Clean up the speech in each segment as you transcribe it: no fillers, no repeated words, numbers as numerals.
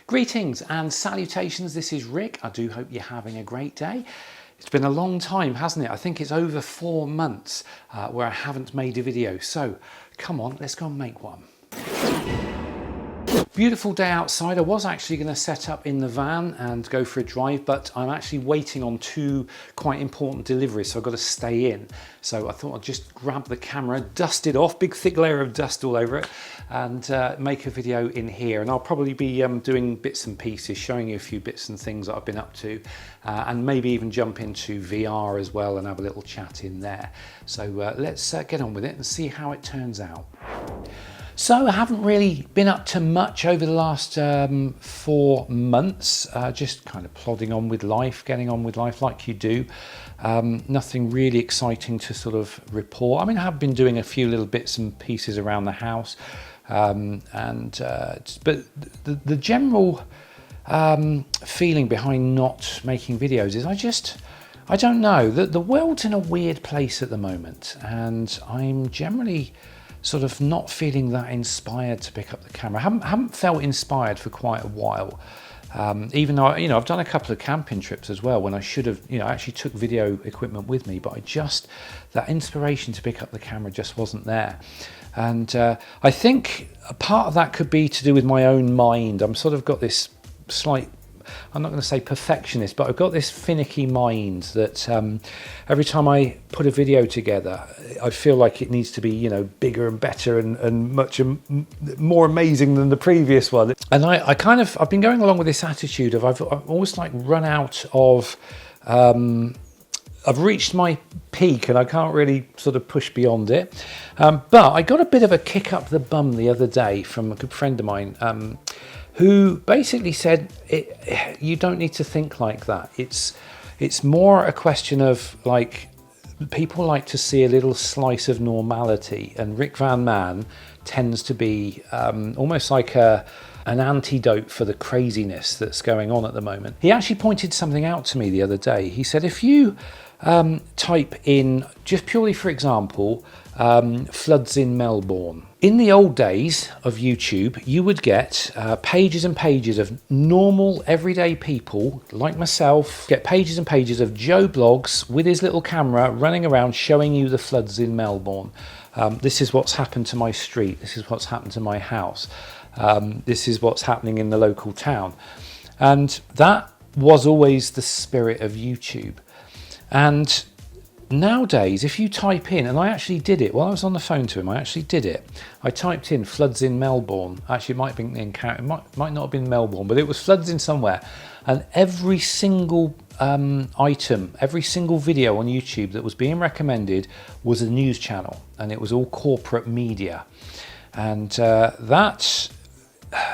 Greetings and salutations, this is Rick. I do hope you're having a great day. It's been a long time, hasn't it? I think it's over 4 months where I haven't made a video. So come on, let's go and make one. Beautiful day outside. I was actually going to set up in the van and go for a drive, but I'm actually waiting on 2 quite important deliveries, so I've got to stay in. So I thought I'd just grab the camera, dust it off, big thick layer of dust all over it, and make a video in here. And I'll probably be doing bits and pieces, showing you a few bits and things that I've been up to, and maybe even jump into VR as well and have a little chat in there. So let's get on with it and see how it turns out. So I haven't really been up to much over the last 4 months, just kind of plodding on with life, getting on with life like you do. Nothing really exciting to sort of report. I mean, I have been doing a few little bits and pieces around the house, but the general feeling behind not making videos is I don't know, the world's in a weird place at the moment, and I'm generally sort of not feeling that inspired to pick up the camera. I haven't felt inspired for quite a while. Even though, I've done a couple of camping trips as well when I should have, I actually took video equipment with me, but that inspiration to pick up the camera just wasn't there. And I think a part of that could be to do with my own mind. I'm sort of got this slight, I'm not going to say perfectionist, but I've got this finicky mind that every time I put a video together, I feel like it needs to be, bigger and better and much more amazing than the previous one. And I've been going along with this attitude of I've always run out of, I've reached my peak and I can't really sort of push beyond it. But I got a bit of a kick up the bum the other day from a good friend of mine, who basically said, you don't need to think like that. It's more a question of people like to see a little slice of normality, and Rick Van Man tends to be almost like an antidote for the craziness that's going on at the moment. He actually pointed something out to me the other day. He said, if you type in, just purely for example, floods in Melbourne. In the old days of YouTube, you would get pages and pages of normal, everyday people like myself, get pages and pages of Joe Blogs with his little camera running around showing you the floods in Melbourne. This is what's happened to my street. This is what's happened to my house. This is what's happening in the local town. And that was always the spirit of YouTube. And nowadays, if you type in, and I actually did it while I was on the phone to him, I actually did it. I typed in floods in Melbourne. Actually, it might have been might not have been Melbourne, but it was floods in somewhere. And every single item, every single video on YouTube that was being recommended was a news channel, and it was all corporate media. And that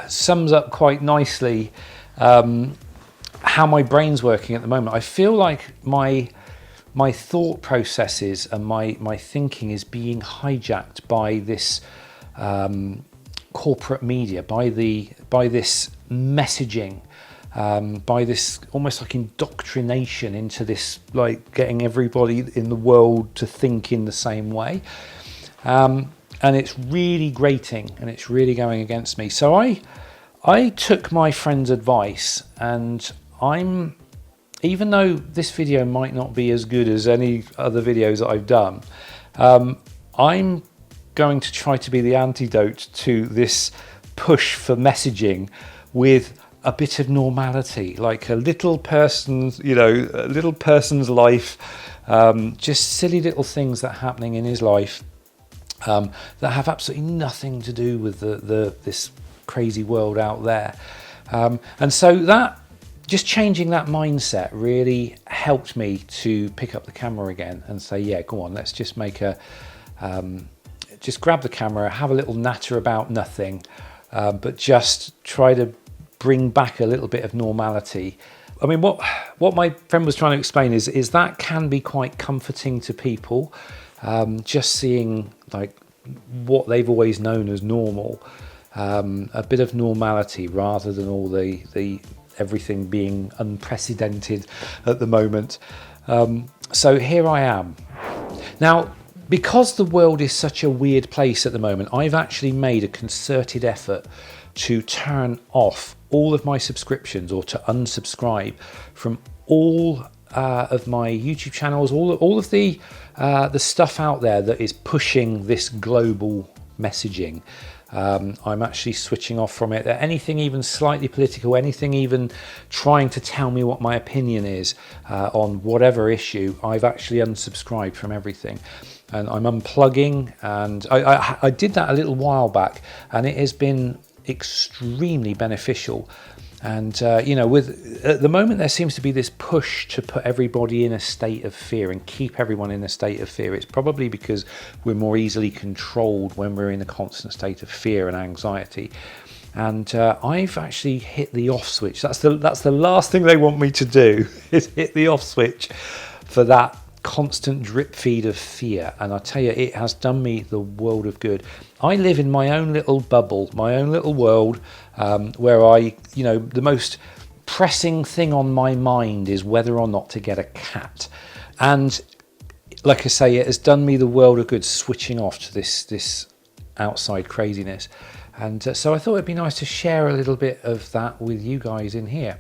sums up quite nicely how my brain's working at the moment. I feel like my thought processes and my thinking is being hijacked by this corporate media, by this messaging, by this almost like indoctrination into this, getting everybody in the world to think in the same way. And it's really grating and it's really going against me. So I took my friend's advice, and even though this video might not be as good as any other videos that I've done, I'm going to try to be the antidote to this push for messaging with a bit of normality, like a little person's, a little person's life, just silly little things that are happening in his life that have absolutely nothing to do with this crazy world out there. And so that, just changing that mindset really helped me to pick up the camera again and say, yeah, go on, let's just make just grab the camera, have a little natter about nothing, but just try to bring back a little bit of normality. I mean, what my friend was trying to explain is that can be quite comforting to people, just seeing what they've always known as normal, a bit of normality rather than all the everything being unprecedented at the moment. So here I am. Now, because the world is such a weird place at the moment, I've actually made a concerted effort to turn off all of my subscriptions or to unsubscribe from all of my YouTube channels, all of the stuff out there that is pushing this global messaging. I'm actually switching off from it. Anything even slightly political, anything even trying to tell me what my opinion is on whatever issue, I've actually unsubscribed from everything. And I'm unplugging, and I did that a little while back, and it has been extremely beneficial. And you know, at the moment there seems to be this push to put everybody in a state of fear and keep everyone in a state of fear. It's probably because we're more easily controlled when we're in a constant state of fear and anxiety. And I've actually hit the off switch. That's the last thing they want me to do, is hit the off switch for that constant drip feed of fear. And I tell you, it has done me the world of good. I live in my own little bubble, my own little world, where you know, the most pressing thing on my mind is whether or not to get a cat. And like I say, it has done me the world of good, switching off to this outside craziness. And so I thought it'd be nice to share a little bit of that with you guys in here.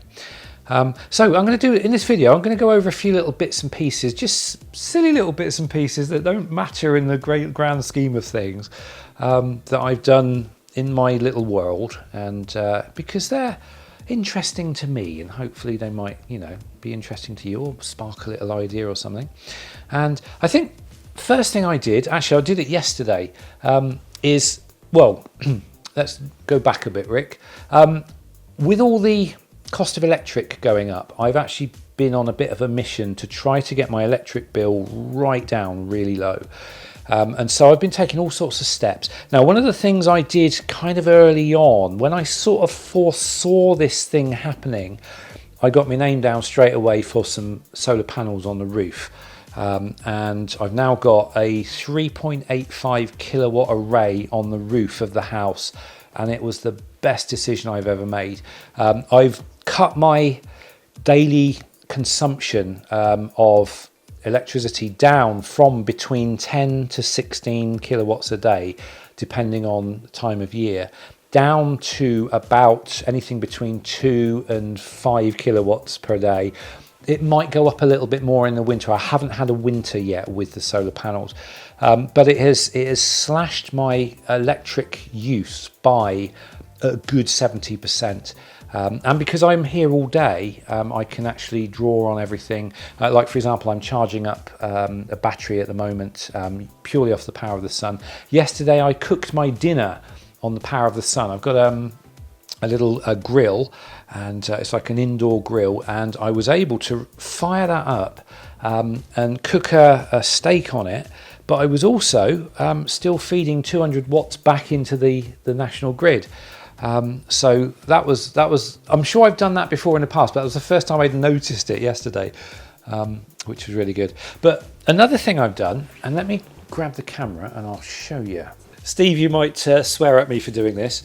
So I'm going to do, in this video, I'm going to go over a few little bits and pieces, just silly little bits and pieces that don't matter in the great grand scheme of things, that I've done in my little world, and because they're interesting to me, and hopefully they might, you know, be interesting to you or spark a little idea or something. And I think first thing I did, actually I did it yesterday, is, well, let's go back a bit, Rick. With all the cost of electric going up, I've actually been on a bit of a mission to try to get my electric bill right down really low. And so I've been taking all sorts of steps. Now, one of the things I did kind of early on, when I sort of foresaw this thing happening, I got my name down straight away for some solar panels on the roof. And I've now got a 3.85 kilowatt array on the roof of the house, and it was the best decision I've ever made. I've cut my daily consumption of electricity down from between 10 to 16 kilowatts a day, depending on the time of year, down to about anything between 2 and 5 kilowatts per day. It might go up a little bit more in the winter. I haven't had a winter yet with the solar panels, but it has slashed my electric use by a good 70%. And because I'm here all day, I can actually draw on everything. Like, for example, I'm charging up a battery at the moment, purely off the power of the sun. Yesterday, I cooked my dinner on the power of the sun. I've got a little grill, and it's like an indoor grill, and I was able to fire that up and cook a steak on it. But I was also still feeding 200 watts back into the national grid. So that was, I'm sure I've done that before in the past, but that was the first time I'd noticed it yesterday, which was really good. But another thing I've done, and let me grab the camera and I'll show you. Steve, you might swear at me for doing this.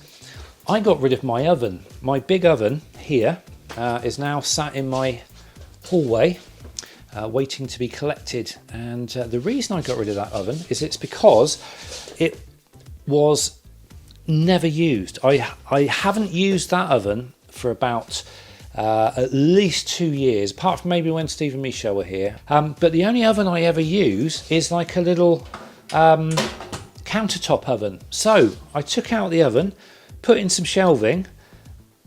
I got rid of my oven. My big oven here is now sat in my hallway, waiting to be collected. And the reason I got rid of that oven is it's because it was never used. I haven't used that oven for about at least 2 years, apart from maybe when Steve and Michelle were here. But the only oven I ever use is like a little countertop oven. So I took out the oven, put in some shelving,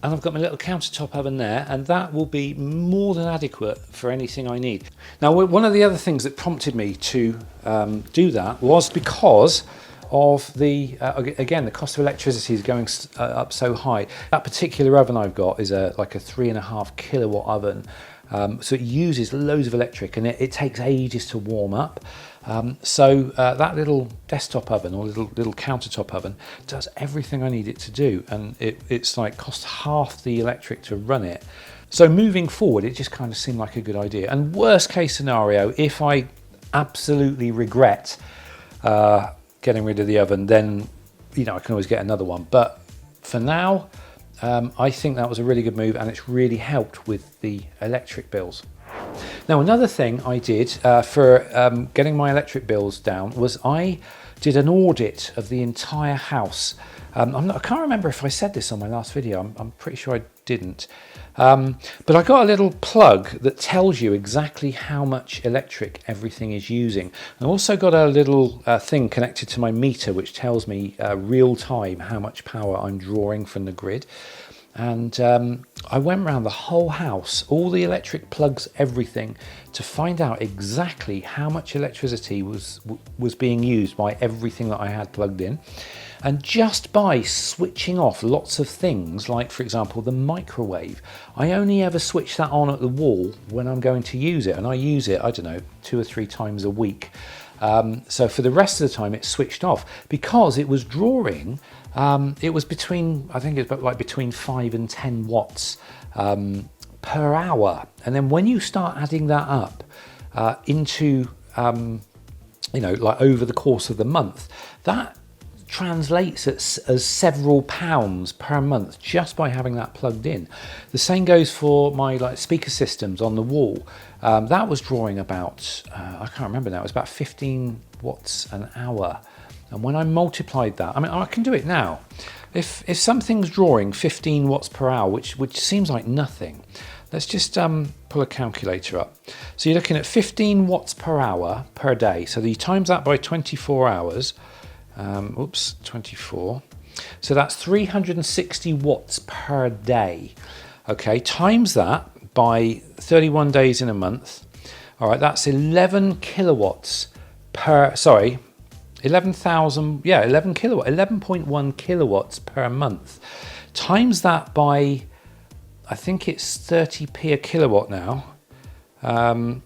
and I've got my little countertop oven there, and that will be more than adequate for anything I need. Now, one of the other things that prompted me to do that was because of the again, the cost of electricity is going up so high. That particular oven I've got is like a 3.5 kilowatt oven, so it uses loads of electric, and it takes ages to warm up. So that little desktop oven or little countertop oven does everything I need it to do, and it's like costs half the electric to run it. So moving forward, it just kind of seemed like a good idea. And worst case scenario, if I absolutely regret getting rid of the oven, then I can always get another one. But for now, I think that was a really good move, and it's really helped with the electric bills. Now, another thing I did for getting my electric bills down was I did an audit of the entire house. I can't remember if I said this on my last video. I'm pretty sure I didn't. But I got a little plug that tells you exactly how much electric everything is using. I also got a little thing connected to my meter which tells me real time how much power I'm drawing from the grid. And I went around the whole house, all the electric plugs, everything, to find out exactly how much electricity was being used by everything that I had plugged in. And just by switching off lots of things, like for example the microwave, I only ever switch that on at the wall when I'm going to use it, and I use it, I don't know, 2 or 3 times a week. So for the rest of the time it's switched off because it was drawing. It was between, I think it's like between 5 and 10 watts per hour. And then when you start adding that up into, you know, like over the course of the month, that translates as several pounds per month just by having that plugged in. The same goes for my like speaker systems on the wall. That was drawing about, I can't remember now, it was about 15 watts an hour. And when I multiplied that, I mean, I can do it now. If something's drawing 15 watts per hour, which seems like nothing, let's just pull a calculator up. So you're looking at 15 watts per hour per day. So you times that by 24 hours. 24. So that's 360 watts per day. Okay, times that by 31 days in a month. All right, that's 11 kilowatts per, sorry, 11,000, yeah, 11.1 kilowatts per month. Times that by, I think it's 30p a kilowatt now. And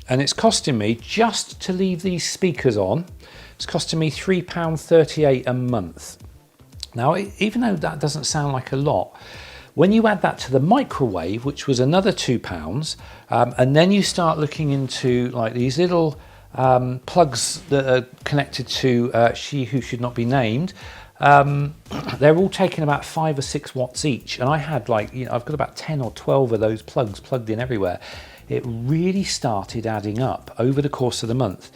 it's costing me, just to leave these speakers on, it's costing me £3.38 a month. Now, even though that doesn't sound like a lot, when you add that to the microwave, which was another £2, and then you start looking into like these little plugs that are connected to She Who Should Not Be Named, they're all taking about 5 or 6 watts each. And I had like, you know, I've got about 10 or 12 of those plugs plugged in everywhere. It really started adding up over the course of the month.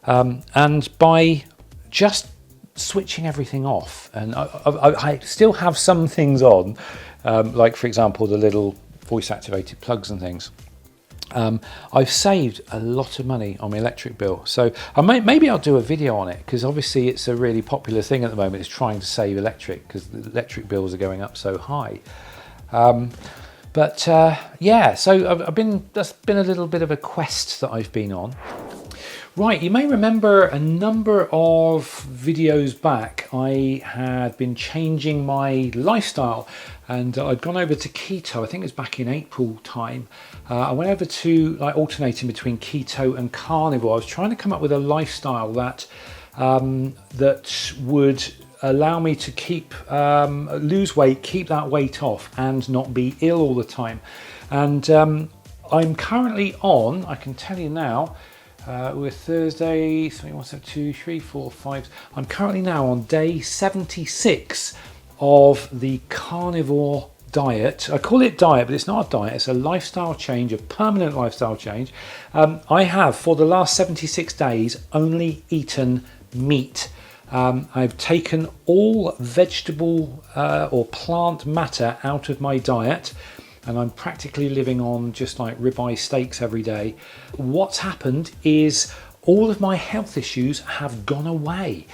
And by just switching everything off, and I still have some things on, like for example the little voice activated plugs and things, I've saved a lot of money on my electric bill. So maybe I'll do a video on it, because obviously it's a really popular thing at the moment, is trying to save electric because the electric bills are going up so high. Yeah, so that's been a little bit of a quest that I've been on. Right, you may remember a number of videos back I had been changing my lifestyle, and I'd gone over to keto. I think it was back in April time. I went over to like alternating between keto and carnivore. I was trying to come up with a lifestyle that that would allow me to keep lose weight, keep that weight off, and not be ill all the time. And I'm currently on, I can tell you now, we're Thursday, 1, 2, 3, 4, 5. I'm currently now on day 76 of the carnivore diet. I call it diet, but it's not a diet. It's a lifestyle change, a permanent lifestyle change. I have, for the last 76 days, only eaten meat. I've taken all vegetable or plant matter out of my diet, and I'm practically living on just like ribeye steaks every day. What's happened is all of my health issues have gone away,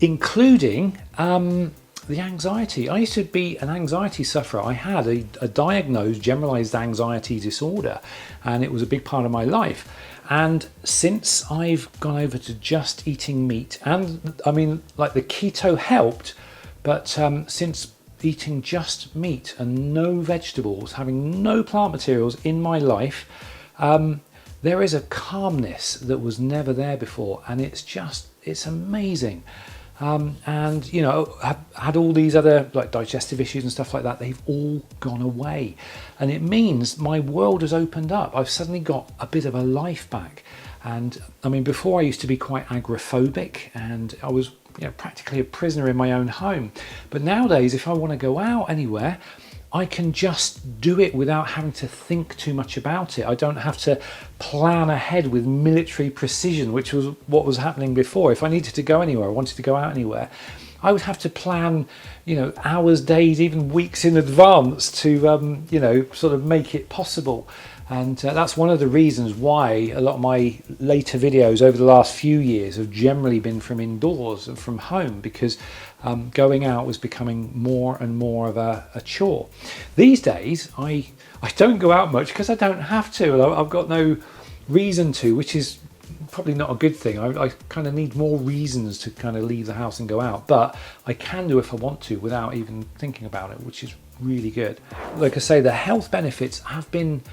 including the anxiety. I used to be an anxiety sufferer. I had a diagnosed generalized anxiety disorder, and it was a big part of my life. And since I've gone over to just eating meat, and I mean, like the keto helped, but since eating just meat and no vegetables, having no plant materials in my life, there is a calmness that was never there before, and it's amazing. And you know, I've had all these other like digestive issues and stuff like that. They've all gone away, and it means my world has opened up. I've suddenly got a bit of a life back. And I mean, before I used to be quite agoraphobic, and I was, you know, practically a prisoner in my own home. But nowadays, if I want to go out anywhere, I can just do it without having to think too much about it. I don't have to plan ahead with military precision, which was what was happening before. If I needed to go anywhere, I wanted to go out anywhere, I would have to plan, hours, days, even weeks in advance to, sort of make it possible. And that's one of the reasons why a lot of my later videos over the last few years have generally been from indoors and from home, because going out was becoming more and more of a chore. These days, I don't go out much because I don't have to. I've got no reason to, which is probably not a good thing. I kind of need more reasons to kind of leave the house and go out, but I can do if I want to without even thinking about it, which is really good. Like I say, the health benefits have been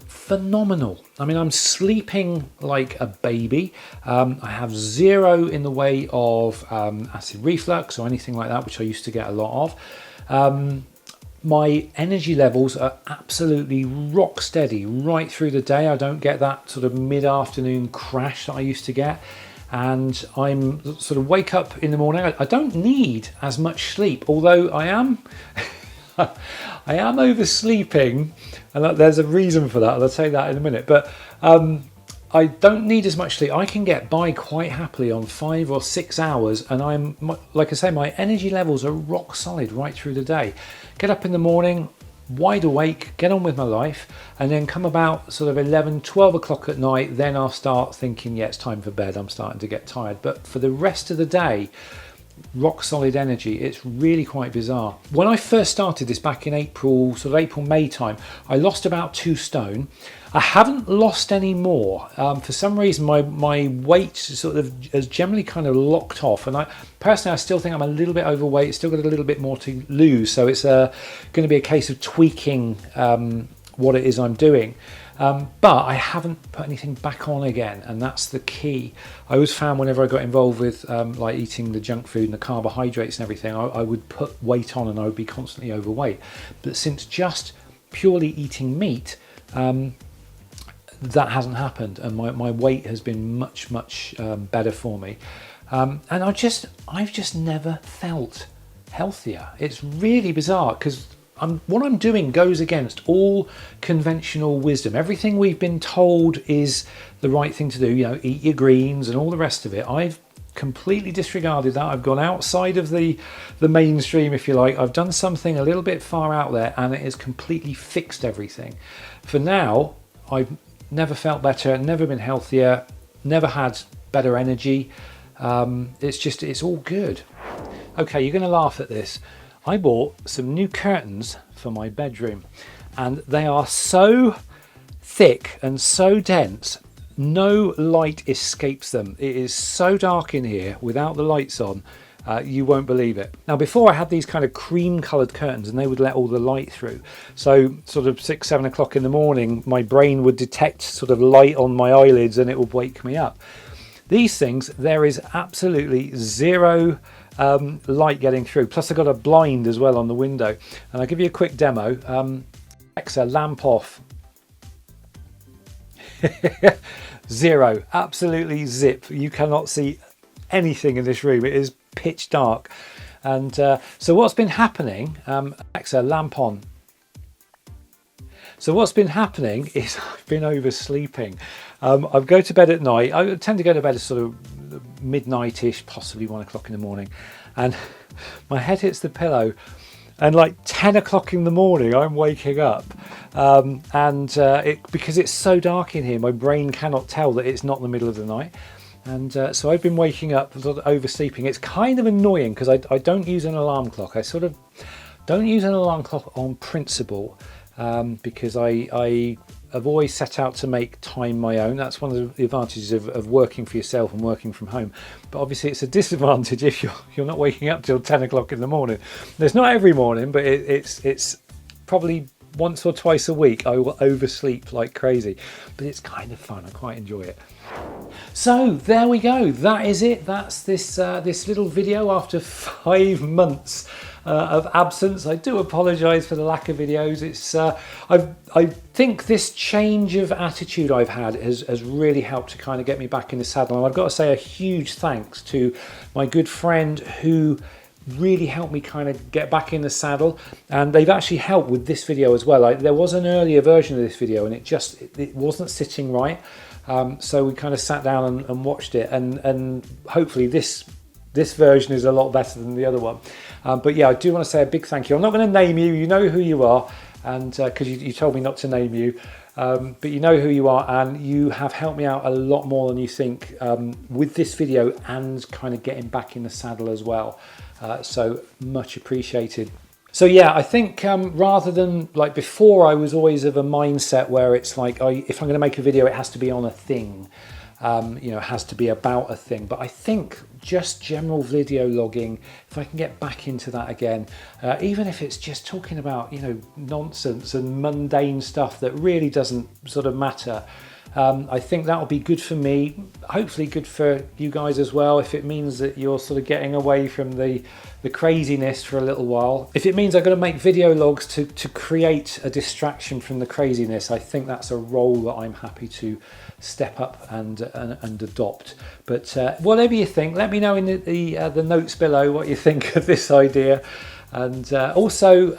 phenomenal. I mean, I'm sleeping like a baby. I have zero in the way of acid reflux or anything like that, which I used to get a lot of. My energy levels are absolutely rock steady right through the day. I don't get that sort of mid-afternoon crash that I used to get. And I'm sort of wake up in the morning. I don't need as much sleep, although I am I am oversleeping, and there's a reason for that. I'll say that in a minute. But I don't need as much sleep. I can get by quite happily on 5 or 6 hours, and like I say, my energy levels are rock solid right through the day. Get up in the morning, wide awake, get on with my life, and then come about sort of 11, 12 o'clock at night, then I'll start thinking, yeah, it's time for bed. I'm starting to get tired. But for the rest of the day, rock solid energy. It's really quite bizarre. When I first started this back in April, May time, I lost about 2 stone. I haven't lost any more. For some reason, my weight sort of has generally kind of locked off, and personally I still think I'm a little bit overweight. Still got a little bit more to lose, so it's going to be a case of tweaking what it is I'm doing. But I haven't put anything back on again, and that's the key. I always found whenever I got involved with like eating the junk food and the carbohydrates and everything, I would put weight on and I would be constantly overweight. But since just purely eating meat, that hasn't happened, and my weight has been much better for me. And I've just never felt healthier. It's really bizarre, because what I'm doing goes against all conventional wisdom. Everything we've been told is the right thing to do, eat your greens and all the rest of it. I've completely disregarded that. I've gone outside of the mainstream, if you like. I've done something a little bit far out there, and it has completely fixed everything. For now, I've never felt better, never been healthier, never had better energy. It's all good. Okay, you're going to laugh at this. I bought some new curtains for my bedroom, and they are so thick and so dense, no light escapes them. It is so dark in here without the lights on, you won't believe it. Now, before I had these kind of cream coloured curtains, and they would let all the light through. So sort of 6, 7 o'clock in the morning, my brain would detect sort of light on my eyelids and it would wake me up. These things, there is absolutely zero light getting through. Plus I got a blind as well on the window, and I'll give you a quick demo. Alexa, lamp off. Zero, absolutely zip. You cannot see anything in this room. It is pitch dark. And so what's been happening, Alexa, lamp on. So what's been happening is I've been oversleeping. I go to bed at night. I tend to go to bed at sort of midnight-ish, possibly 1 o'clock in the morning. And my head hits the pillow, and like 10 o'clock in the morning, I'm waking up. Because it's so dark in here, my brain cannot tell that it's not the middle of the night. And so I've been waking up, sort of oversleeping. It's kind of annoying because I don't use an alarm clock. I sort of don't use an alarm clock on principle. Because I have always set out to make time my own. That's one of the advantages of working for yourself and working from home. But obviously it's a disadvantage if you're not waking up till 10 o'clock in the morning. There's not every morning, but it's probably once or twice a week I will oversleep like crazy. But it's kind of fun. I quite enjoy it. So there we go. That is it. That's this little video after 5 months of absence. I do apologise for the lack of videos. It's I think this change of attitude I've had has really helped to kind of get me back in the saddle. And I've got to say a huge thanks to my good friend who really helped me kind of get back in the saddle, and they've actually helped with this video as well. There was an earlier version of this video and it wasn't sitting right, so we kind of sat down and watched it, and hopefully this version is a lot better than the other one. But yeah, I do want to say a big thank you. I'm not going to name you, you know who you are, and because you told me not to name you, but you know who you are, and you have helped me out a lot more than you think with this video and kind of getting back in the saddle as well. So much appreciated. So yeah, I think rather than like before, I was always of a mindset where it's like, if I'm going to make a video, it has to be on a thing. You know, it has to be about a thing. But I think just general video logging, if I can get back into that again, even if it's just talking about, you know, nonsense and mundane stuff that really doesn't sort of matter, I think that'll be good for me, hopefully good for you guys as well, if it means that you're sort of getting away from the craziness for a little while. If it means I've got to make video logs to create a distraction from the craziness, I think that's a role that I'm happy to step up and adopt. But whatever you think, let me know in the notes below what you think of this idea. And also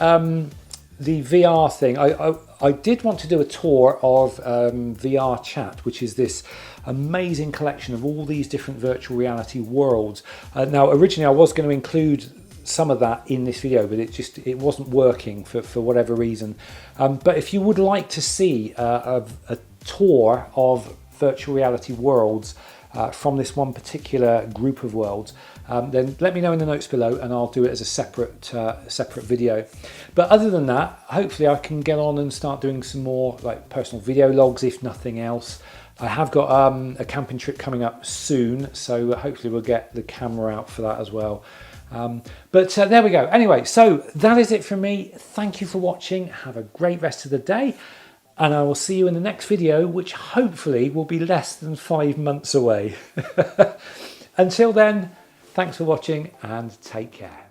the VR thing, I did want to do a tour of VR Chat, which is this amazing collection of all these different virtual reality worlds. Now, originally I was going to include some of that in this video, but it wasn't working for whatever reason. But if you would like to see a tour of virtual reality worlds from this one particular group of worlds, then let me know in the notes below and I'll do it as a separate video. But other than that, hopefully I can get on and start doing some more like personal video logs, if nothing else. I have got a camping trip coming up soon, so hopefully we'll get the camera out for that as well. But there we go. Anyway, so that is it from me. Thank you for watching. Have a great rest of the day, and I will see you in the next video, which hopefully will be less than 5 months away. Until then, thanks for watching and take care.